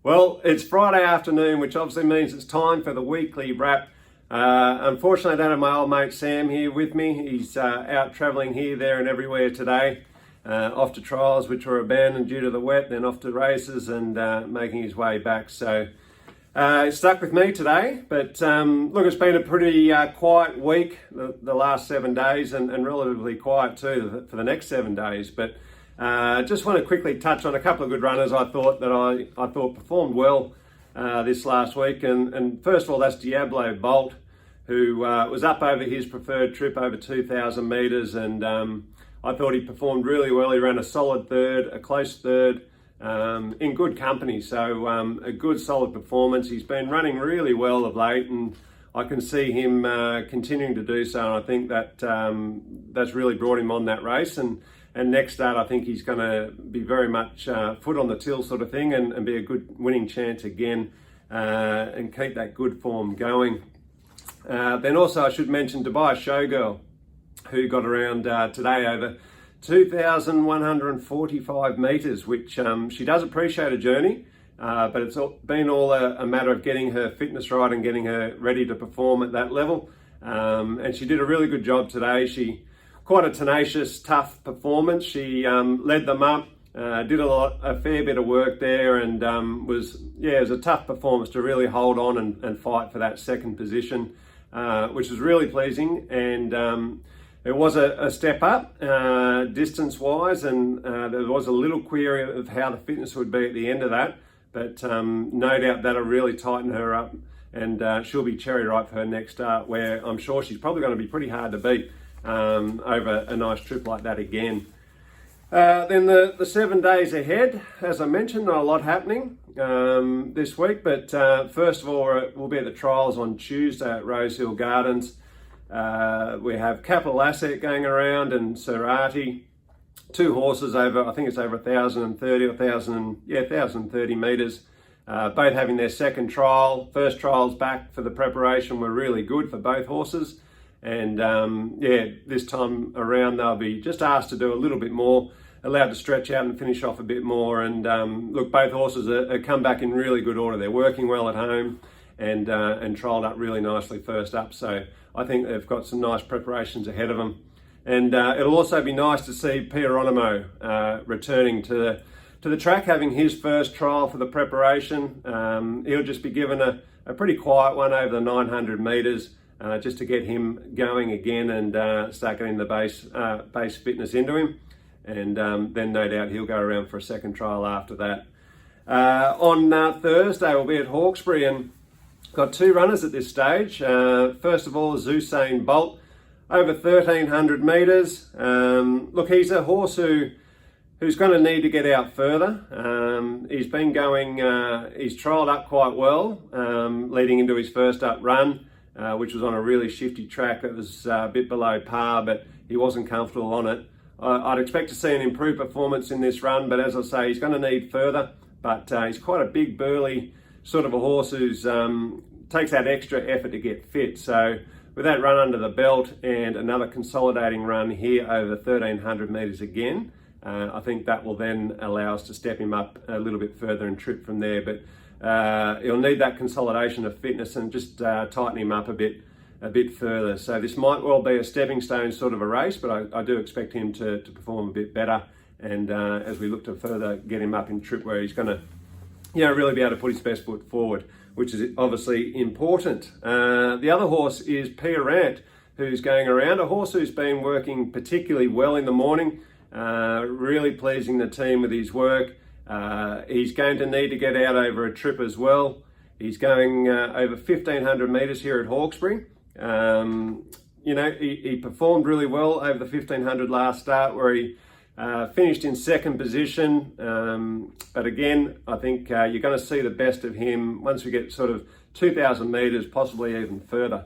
Well, it's Friday afternoon, which obviously means it's time for the weekly wrap. Unfortunately, I don't have my old mate Sam here with me. He's out travelling here, there and everywhere today. Off to trials which were abandoned due to the wet, then off to races and making his way back. So he's stuck with me today. But look, it's been a pretty quiet week, the last 7 days, and relatively quiet too for the next 7 days. But just want to quickly touch on a couple of good runners I thought performed well this last week. And first of all, that's Diablo Bolt, who was up over his preferred trip over 2,000 metres, and I thought he performed really well. He ran a solid third, a close third, in good company. So a good solid performance. He's been running really well of late, and I can see him continuing to do so. And I think that that's really brought him on that race. And next start, I think he's going to be very much foot on the till sort of thing, and be a good winning chance again, and keep that good form going. Then also I should mention Dubai Showgirl, who got around today over 2,145 metres, which she does appreciate a journey, but it's been all a matter of getting her fitness right and getting her ready to perform at that level. And she did a really good job today. Quite a tenacious, tough performance. She led them up, did a fair bit of work there, and it was a tough performance to really hold on and fight for that second position, which was really pleasing. And it was a step up distance-wise, and there was a little query of how the fitness would be at the end of that, but no doubt that'll really tighten her up, and she'll be cherry ripe for her next start, where I'm sure she's probably going to be pretty hard to beat over a nice trip like that again. Then the 7 days ahead, as I mentioned, not a lot happening this week, but first of all, we'll be at the trials on Tuesday at Rosehill Gardens. We have Capital Asset going around and Cerati, two horses over, I think it's over 1,030 metres, both having their second trial. First trials back for the preparation were really good for both horses. And this time around they'll be just asked to do a little bit more, allowed to stretch out and finish off a bit more. And look, both horses are come back in really good order. They're working well at home and trialled up really nicely first up. So I think they've got some nice preparations ahead of them. And it'll also be nice to see Pieronimo returning to the track, having his first trial for the preparation. He'll just be given a pretty quiet one over the 900 metres. Just to get him going again and start getting the base fitness into him. And then no doubt he'll go around for a second trial after that. On Thursday we'll be at Hawkesbury, and got two runners at this stage. First of all, Usain Bolt, over 1,300 metres. Look, he's a horse who's going to need to get out further. He's been going, he's trialled up quite well, leading into his first up run. Which was on a really shifty track that was a bit below par, but he wasn't comfortable on it. I'd expect to see an improved performance in this run, but as I say, he's going to need further. But he's quite a big, burly sort of a horse who's takes that extra effort to get fit. So with that run under the belt and another consolidating run here over 1,300 metres again, I think that will then allow us to step him up a little bit further and trip from there. But he'll need that consolidation of fitness and just tighten him up a bit further. So this might well be a stepping stone sort of a race, but I do expect him to perform a bit better. And as we look to further get him up in trip where he's going to, really be able to put his best foot forward, which is obviously important. The other horse is Pierrant, who's going around, a horse who's been working particularly well in the morning, really pleasing the team with his work. He's going to need to get out over a trip as well. He's going over 1,500 metres here at Hawkesbury. He performed really well over the 1,500 last start, where he finished in second position. But again, I think you're going to see the best of him once we get sort of 2,000 metres, possibly even further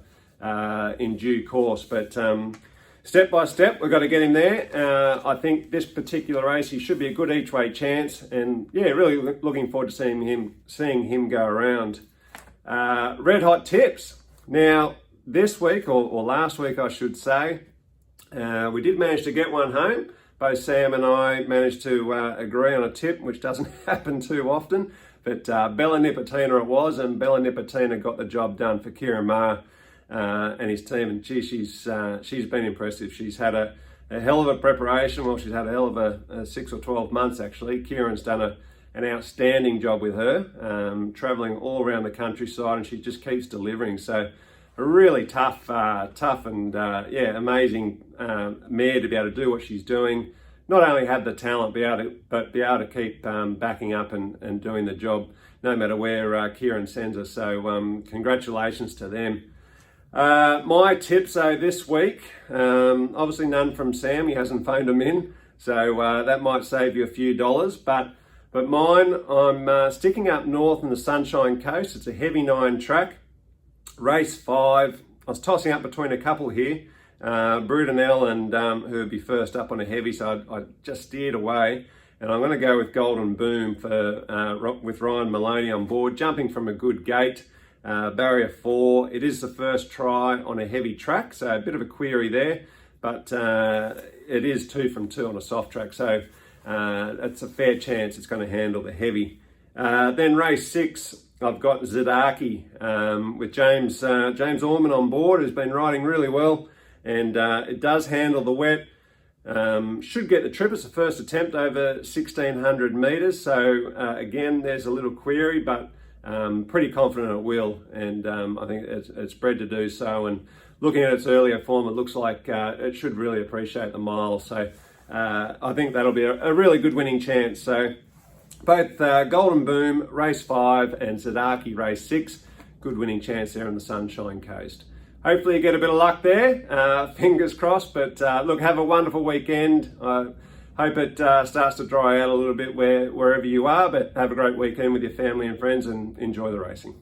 in due course. But step by step, we've got to get him there. I think this particular race, he should be a good each way chance, and really looking forward to seeing him go around. Red Hot Tips. Now, this week, or last week I should say, we did manage to get one home. both Sam and I managed to agree on a tip, which doesn't happen too often. But Bella Nipotina it was, and Bella Nipotina got the job done for Kieran Maher and his team. And gee, she's been impressive. She's had a hell of a preparation. Well, she's had a hell of a 6 or 12 months actually. Kieran's done an outstanding job with her, traveling all around the countryside, and she just keeps delivering. So a really tough and amazing mare to be able to do what she's doing. Not only have the talent, but be able to keep backing up and doing the job no matter where Kieran sends her. So congratulations to them. My tips this week, obviously none from Sam. He hasn't phoned them in, so that might save you a few dollars. But mine, I'm sticking up north in the Sunshine Coast. It's a heavy 9 track, race 5. I was tossing up between a couple here. Brudenell and who would be first up on a heavy, so I just steered away, and I'm going to go with Golden Boom with Ryan Maloney on board, jumping from a good gate, barrier 4. It is the first try on a heavy track, so a bit of a query there, but it is 2 from 2 on a soft track, so it's a fair chance it's going to handle the heavy. Then race 6, I've got Zadaki with James Orman on board, who's been riding really well. And it does handle the wet, should get the trip. It's the first attempt over 1,600 metres. So again, there's a little query, but pretty confident it will. And I think it's bred to do so. And looking at its earlier form, it looks like it should really appreciate the mile. So I think that'll be a really good winning chance. So both Golden Boom, race 5, and Zadaki, race 6, good winning chance there on the Sunshine Coast. Hopefully you get a bit of luck there, fingers crossed, but look, have a wonderful weekend. I hope it starts to dry out a little bit wherever you are, but have a great weekend with your family and friends and enjoy the racing.